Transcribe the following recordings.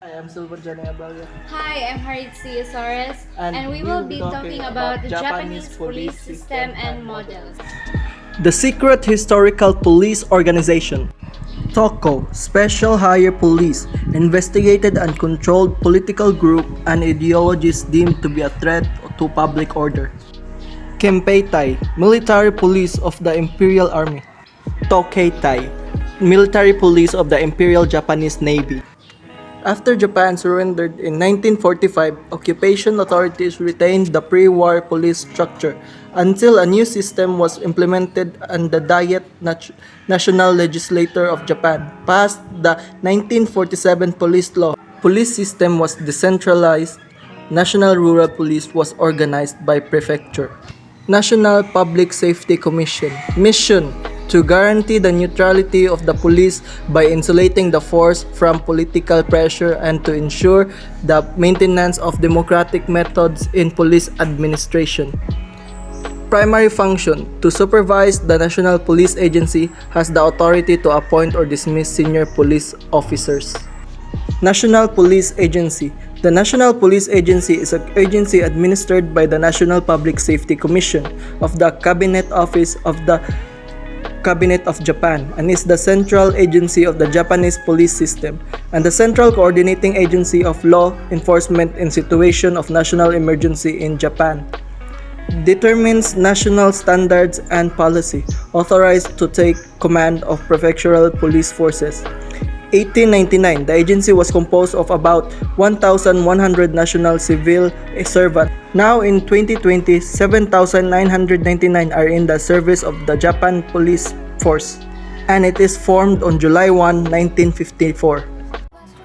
Hi, I'm Silver Janay Abalia. Hi, I'm Haritzi Azores, and we will be talking about the Japanese police system and models. The Secret Historical Police Organization, TOCO, Special Higher Police, investigated and controlled political group and ideologies deemed to be a threat to public order. Kempeitai, Military Police of the Imperial Army. Tokeitai, Military Police of the Imperial Japanese Navy. After Japan surrendered in 1945, occupation authorities retained the pre-war police structure until a new system was implemented and the Diet National Legislature of Japan passed the 1947 police law. Police system was decentralized. National Rural Police was organized by prefecture. National Public Safety Commission. Mission: to guarantee the neutrality of the police by insulating the force from political pressure and to ensure the maintenance of democratic methods in police administration. Primary function: to supervise. The National Police Agency has the authority to appoint or dismiss senior police officers. National Police Agency. The National Police Agency is an agency administered by the National Public Safety Commission of the Cabinet Office of the Cabinet of Japan and is the central agency of the Japanese police system and the central coordinating agency of law enforcement in situation of national emergency in Japan. Determines national standards and policy, authorized to take command of prefectural police forces. 1899, the agency was composed of about 1,100 national civil servants. Now in 2020, 7,999 are in the service of the Japan Police Force, and it is formed on July 1, 1954.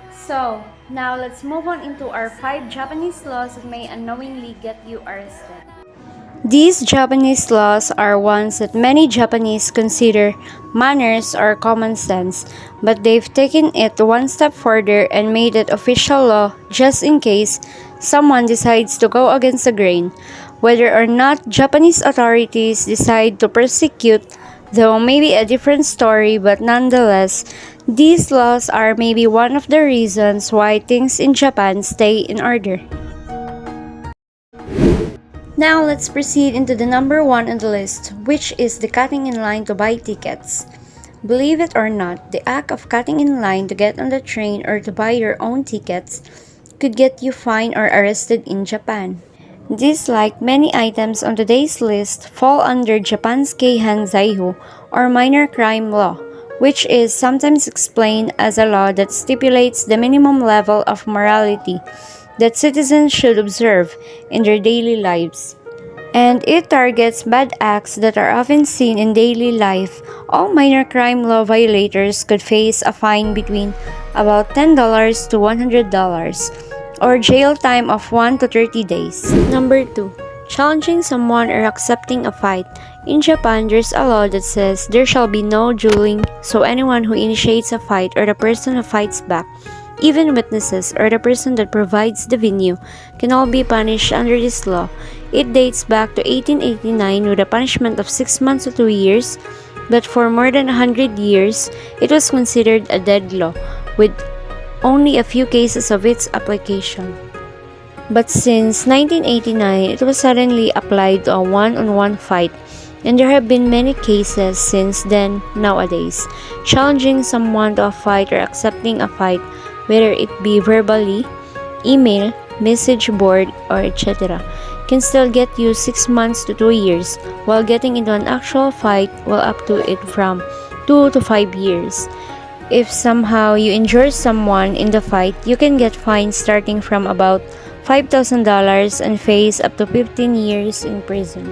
So, now let's move on into our 5 Japanese laws that may unknowingly get you arrested. These Japanese laws are ones that many Japanese consider manners or common sense, but they've taken it one step further and made it official law just in case someone decides to go against the grain. Whether or not Japanese authorities decide to persecute, though maybe a different story, but nonetheless, these laws are maybe one of the reasons why things in Japan stay in order. Now let's proceed into the number 1 on the list, which is the cutting in line to buy tickets. Believe it or not, the act of cutting in line to get on the train or to buy your own tickets could get you fined or arrested in Japan. These, like many items on today's list, fall under Japan's Keihan Zaihu or minor crime law, which is sometimes explained as a law that stipulates the minimum level of morality that citizens should observe in their daily lives. And it targets bad acts that are often seen in daily life. All minor crime law violators could face a fine between about $10 to $100 or jail time of 1 to 30 days. Number 2. Challenging someone or accepting a fight. In Japan, there's a law that says there shall be no dueling, so anyone who initiates a fight or the person who fights back, even witnesses or the person that provides the venue, can all be punished under this law. It dates back to 1889 with a punishment of 6 months to 2 years, but for more than 100 years, it was considered a dead law, with only a few cases of its application. But since 1989, it was suddenly applied to a one-on-one fight, and there have been many cases since then nowadays. Challenging someone to a fight or accepting a fight, whether it be verbally, email, message board, or etc., can still get you 6 months to 2 years, while getting into an actual fight will up to it from 2 to 5 years. If somehow you injure someone in the fight, you can get fined starting from about $5,000 and face up to 15 years in prison.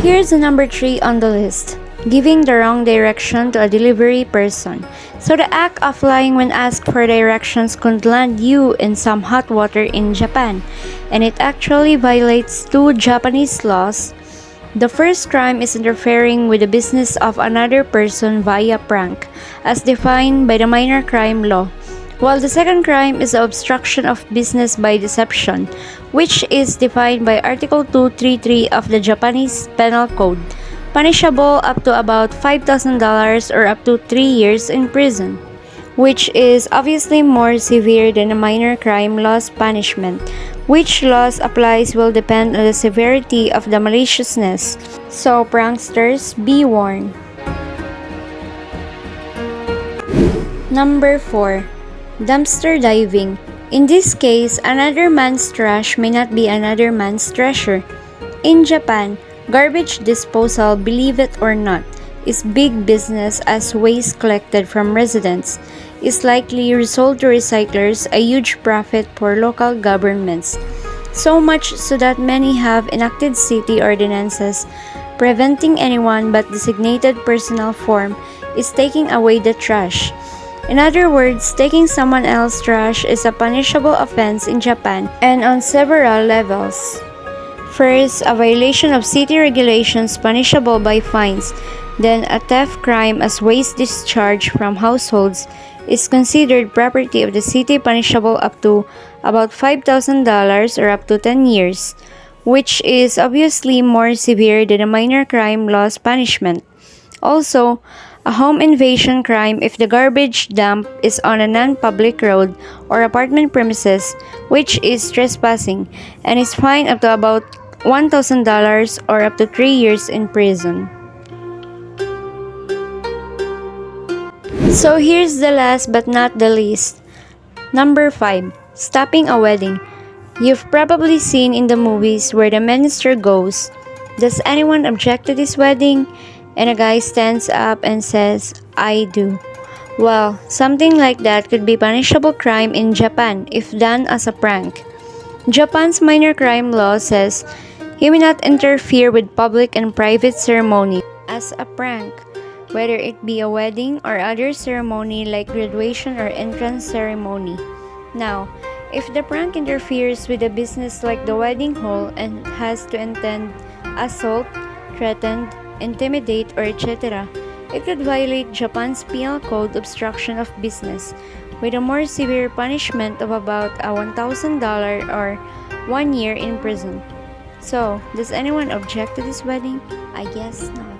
Here's the number 3 on the list: giving the wrong direction to a delivery person. So the act of lying when asked for directions could land you in some hot water in Japan, and it actually violates 2 Japanese laws. The first crime is interfering with the business of another person via prank, as defined by the minor crime law, while the second crime is the obstruction of business by deception, which is defined by Article 233 of the Japanese Penal Code, punishable up to about $5,000 or up to 3 years in prison. which is obviously more severe than a minor crime loss punishment. Which loss applies will depend on the severity of the maliciousness. So, pranksters, be warned. Number 4. Dumpster diving. In this case, another man's trash may not be another man's treasure. In Japan, garbage disposal, believe it or not, is big business as waste collected from residents is likely resold to recyclers, a huge profit for local governments. So much so that many have enacted city ordinances preventing anyone but designated personal form is taking away the trash. In other words, taking someone else's trash is a punishable offense in Japan and on several levels. First, a violation of city regulations punishable by fines, then a theft crime as waste discharge from households is considered property of the city punishable up to about $5,000 or up to 10 years, which is obviously more severe than a minor crime loss punishment. Also, a home invasion crime if the garbage dump is on a non-public road or apartment premises, which is trespassing, and is fined up to about $1,000 or up to 3 years in prison. So here's the last but not the least. Number 5. Stopping a wedding. You've probably seen in the movies where the minister goes, "Does anyone object to this wedding?" And a guy stands up and says, "I do." Well, something like that could be punishable crime in Japan if done as a prank. Japan's minor crime law says he may not interfere with public and private ceremony as a prank, whether it be a wedding or other ceremony like graduation or entrance ceremony. Now, if the prank interferes with a business like the wedding hall and has to intend assault, threaten, intimidate, or etc., it could violate Japan's penal code obstruction of business with a more severe punishment of about a $1,000 or 1 year in prison. So, does anyone object to this wedding? I guess not.